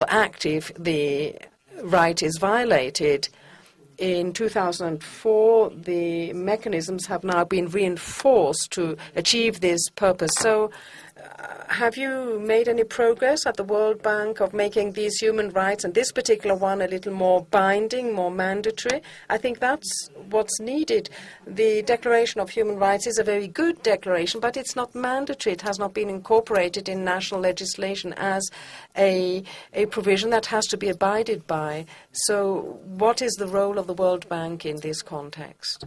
act if the right is violated. In 2004, the mechanisms have now been reinforced to achieve this purpose. So have you made any progress at the World Bank of making these human rights, and this particular one, a little more binding, more mandatory? I think that's what's needed. The Declaration of Human Rights is a very good declaration, but it's not mandatory. It has not been incorporated in national legislation as a provision that has to be abided by. So what is the role of the World Bank in this context?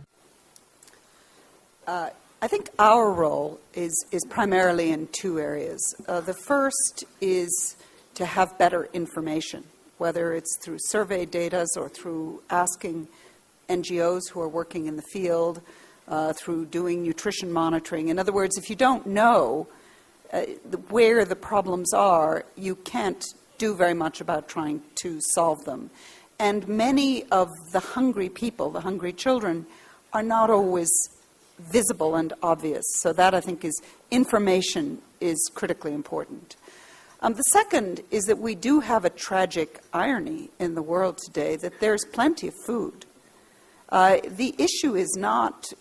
I think our role is primarily in two areas. The first is to have better information, whether it's through survey data or through asking NGOs who are working in the field, through doing nutrition monitoring. In other words, if you don't know where the problems are, you can't do very much about trying to solve them. And many of the hungry people, the hungry children, are not always visible and obvious. So that, I think, is information is critically important. The second is that we do have a tragic irony in the world today that there's plenty of food. The issue is not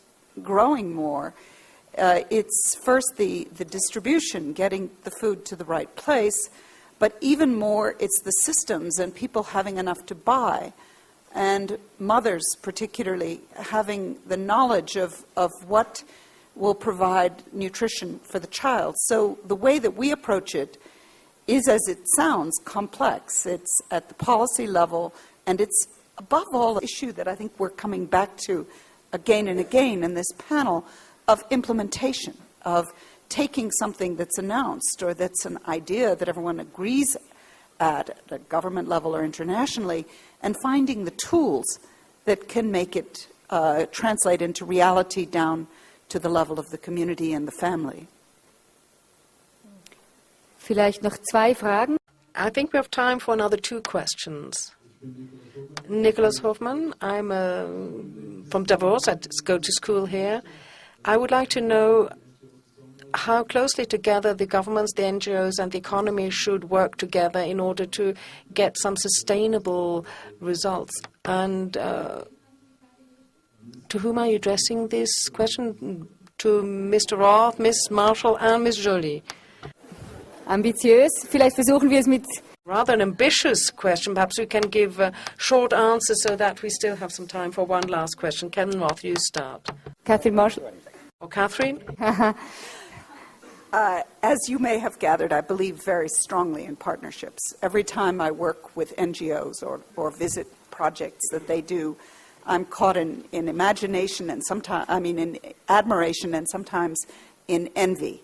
growing more. It's first the distribution, getting the food to the right place, but even more it's the systems and people having enough to buy, and mothers particularly having the knowledge of what will provide nutrition for the child. So the way that we approach it is, as it sounds, complex. It's at the policy level, and it's above all an issue that I think we're coming back to again and again in this panel of implementation, of taking something that's announced or that's an idea that everyone agrees at a government level or internationally, and finding the tools that can make it translate into reality down to the level of the community and the family. Vielleicht noch zwei Fragen. I think we have time for another two questions. Nicholas Hoffman, I'm from Davos. I go to school here. I would like to know how closely together the governments, the NGOs, and the economy should work together in order to get some sustainable results. And to whom are you addressing this question? To Mr. Roth, Ms. Marshall, and Ms. Jolie. Ambitiös. Vielleicht versuchen wir es mit... Rather an ambitious question. Perhaps we can give short answers so that we still have some time for one last question. Kevin Roth, you start. Catherine Marshall. Or Catherine? As you may have gathered, I believe very strongly in partnerships. Every time I work with NGOs or visit projects that they do, I'm caught in imagination and sometimes, in admiration and sometimes in envy.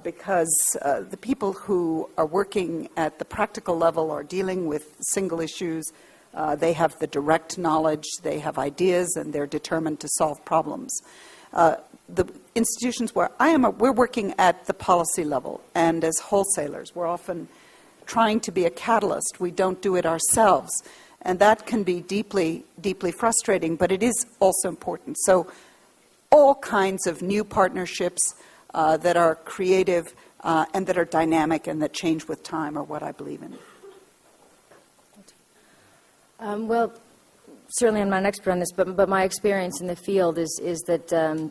Because the people who are working at the practical level are dealing with single issues. They have the direct knowledge, they have ideas, and they're determined to solve problems. The institutions where I am, we're working at the policy level, and as wholesalers, we're often trying to be a catalyst. We don't do it ourselves, and that can be deeply, deeply frustrating, but it is also important. So all kinds of new partnerships that are creative and that are dynamic and that change with time are what I believe in. Well, certainly I'm not an expert on this, but my experience in the field is that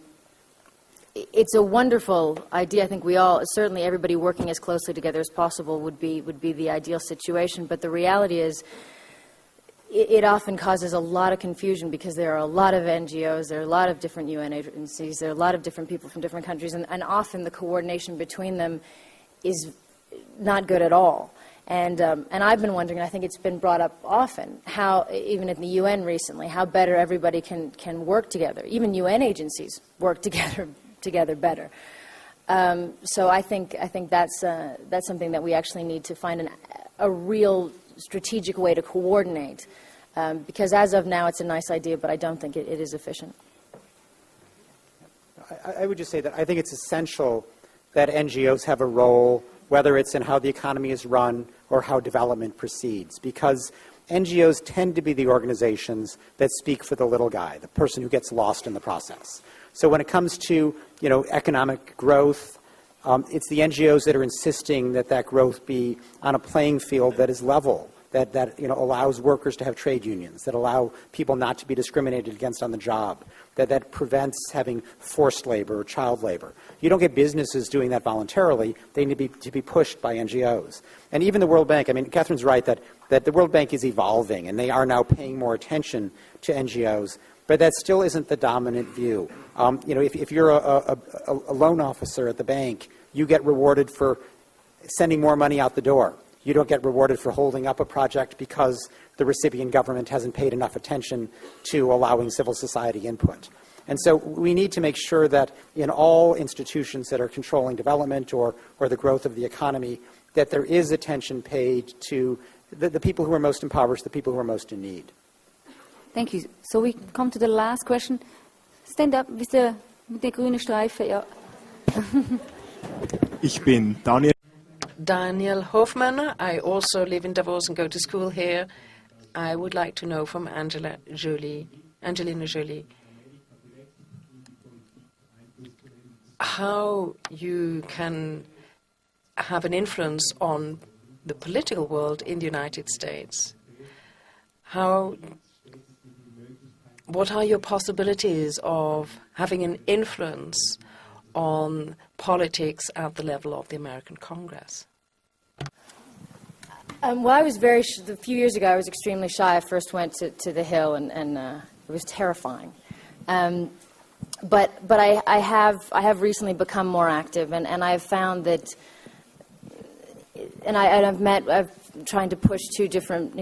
it's a wonderful idea. I think we all, certainly everybody working as closely together as possible would be the ideal situation. But the reality is it often causes a lot of confusion because there are a lot of NGOs, there are a lot of different UN agencies, there are a lot of different people from different countries, and often the coordination between them is not good at all. And I've been wondering, and I think it's been brought up often, how, even in the UN recently, how better everybody can work together. Even UN agencies work together better. So I think that's something that we actually need to find a real strategic way to coordinate, because as of now it's a nice idea, but I don't think it is efficient. I would just say that I think it's essential that NGOs have a role, whether it's in how the economy is run or how development proceeds, because NGOs tend to be the organizations that speak for the little guy, the person who gets lost in the process. So when it comes to economic growth, It's the NGOs that are insisting that that growth be on a playing field that is level, that allows workers to have trade unions, that allow people not to be discriminated against on the job, that prevents having forced labor or child labor. You don't get businesses doing that voluntarily. They need to be pushed by NGOs. And even the World Bank, I mean, Catherine's right that the World Bank is evolving, and they are now paying more attention to NGOs, but that still isn't the dominant view. If you're a loan officer at the bank, you get rewarded for sending more money out the door. You don't get rewarded for holding up a project because the recipient government hasn't paid enough attention to allowing civil society input. And so we need to make sure that in all institutions that are controlling development or the growth of the economy, that there is attention paid to the people who are most impoverished, the people who are most in need. Thank you. So we come to the last question. Stand up with the grüne Streife. Ja. Ich bin Daniel. Daniel Hofmann. I also live in Davos and go to school here. I would like to know from Angelina Jolie, how you can have an influence on the political world in the United States. What are your possibilities of having an influence on politics at the level of the American Congress? Well, I was a few years ago, I was extremely shy. I first went to the Hill, and it was terrifying. But I have recently become more active, and I've found that, I've trying to push two different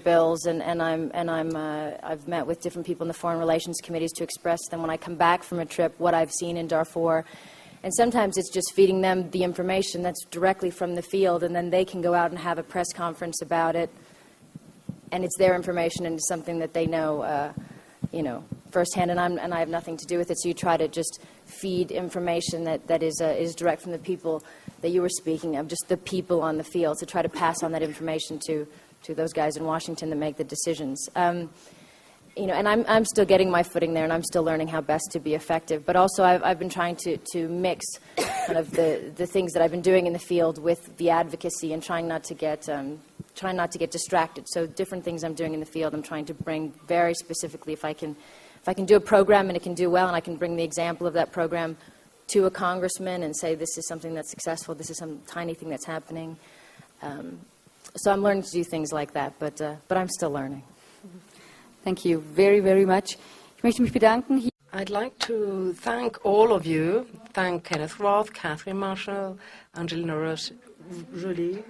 bills, and I've met with different people in the foreign relations committees to express them when I come back from a trip what I've seen in Darfur. And sometimes it's just feeding them the information that's directly from the field, and then they can go out and have a press conference about it. And it's their information, and it's something that they know, firsthand, and I have nothing to do with it. So you try to just feed information that is direct from the people that you were speaking of, just the people on the field, to try to pass on that information to those guys in Washington that make the decisions. And I'm still getting my footing there, and I'm still learning how best to be effective. But also, I've been trying to mix kind of the things that I've been doing in the field with the advocacy, and trying not to get distracted. So different things I'm doing in the field, I'm trying to bring very specifically. If I can do a program and it can do well, and I can bring the example of that program to a congressman and say, this is something that's successful, this is some tiny thing that's happening. So I'm learning to do things like that, but I'm still learning. Thank you very, very much. Ich möchte mich bedanken. I'd like to thank all of you. Thank Kenneth Roth, Catherine Marshall, Angelina Jolie,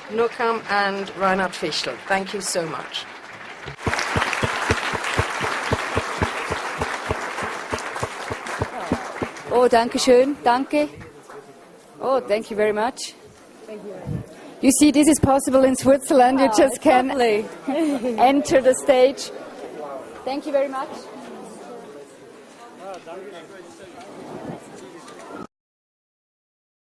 Nukam, and Reinhard Fischl. Thank you so much. Oh, danke schön. Danke. Oh, thank you very much. Thank you. You see, this is possible in Switzerland. You just can lovely. enter the stage. Thank you very much.